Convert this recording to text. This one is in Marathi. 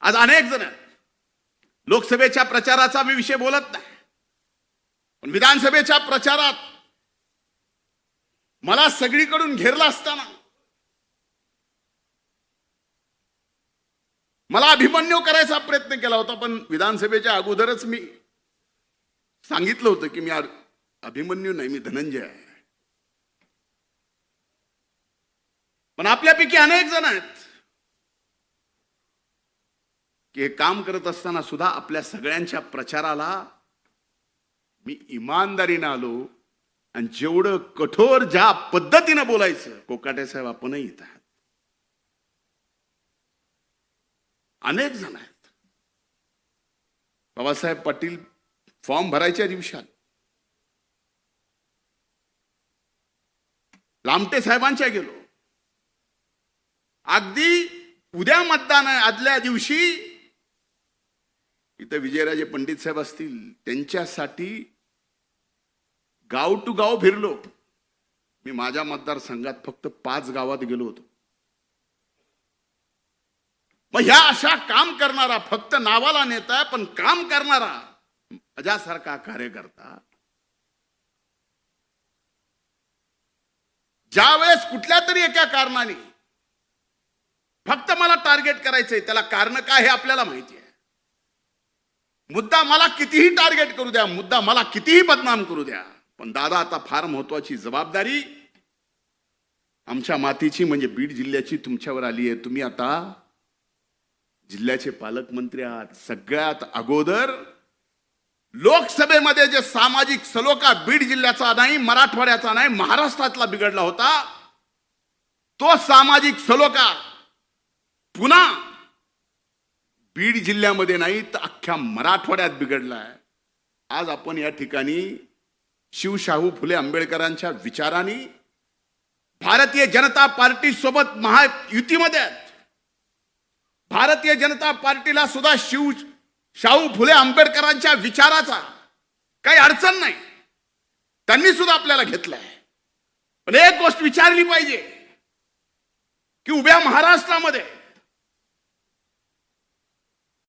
आज अनेक जण लोकसभेच्या प्रचाराचा मी विषय बोलत नाही, पण विधानसभेच्या प्रचारात मला सगळीकडून घेरला असताना मला अभिमन्यू करायचा प्रयत्न केला होता, पण विधानसभेच्या अगोदरच मी सांगितलं होतं की मी अभिमन्यू नाही, मी धनंजय आहे. पण आपल्यापैकी अनेक जण आहेत की हे काम करत असताना सुद्धा आपल्या सगळ्यांच्या प्रचाराला मी इमानदारीने आलो आणि जेवढं कठोर ज्या पद्धतीने बोलायचं, कोकाटे साहेब आपणही इथं आहात, अनेक जण आहेत. बाबासाहेब पाटील फॉर्म भरायच्या दिवसात लामटे साहेबांच्या गेलो, अगदी उद्या मतदान आहे आदल्या दिवशी इथं विजयराजे पंडित साहेब असतील त्यांच्यासाठी गाव टू गाव फिरलो. मी माझ्या मतदारसंघात फक्त 5 गावात गेलो होतो. मग ह्या अशा काम करणारा, फक्त नावाला नेता पण काम करणारा माझ्यासारखा कार्यकर्ता ज्या वेळेस कुठल्या तरी एका कारणाने फक्त मला टार्गेट करायचंय, त्याला कारण काय हे आपल्याला माहिती आहे. मुद्दा मला कितीही टार्गेट करू द्या, मुद्दा मला कितीही बदनाम करू द्या, पण दादा आता फार महत्वाची जबाबदारी आमच्या मातीची म्हणजे बीड जिल्ह्याची तुमच्यावर आली आहे. तुम्ही आता जिल्ह्याचे पालकमंत्री आहात. सगळ्यात अगोदर लोकसभेमध्ये जे सामाजिक सलोखा बीड जिल्ह्याचा नाही, मराठवाड्याचा नाही, महाराष्ट्रातला बिघडला होता, तो सामाजिक सलोखा पुन्हा बीड जिल्ह्यामध्ये नाही तर अख्ख्या मराठवाड्यात बिघडलाय. आज आपण या ठिकाणी शिवशाहू फुले आंबेडकरांच्या विचारांनी भारतीय जनता पार्टी सोबत महायुतीमध्ये आहेत. भारतीय जनता पार्टीला सुद्धा शाहू फुले आंबेडकरांच्या विचाराचा काही अडचण नाही, त्यांनी सुद्धा आपल्याला घेतलाय. पण एक गोष्ट विचारली पाहिजे की उभ्या महाराष्ट्रामध्ये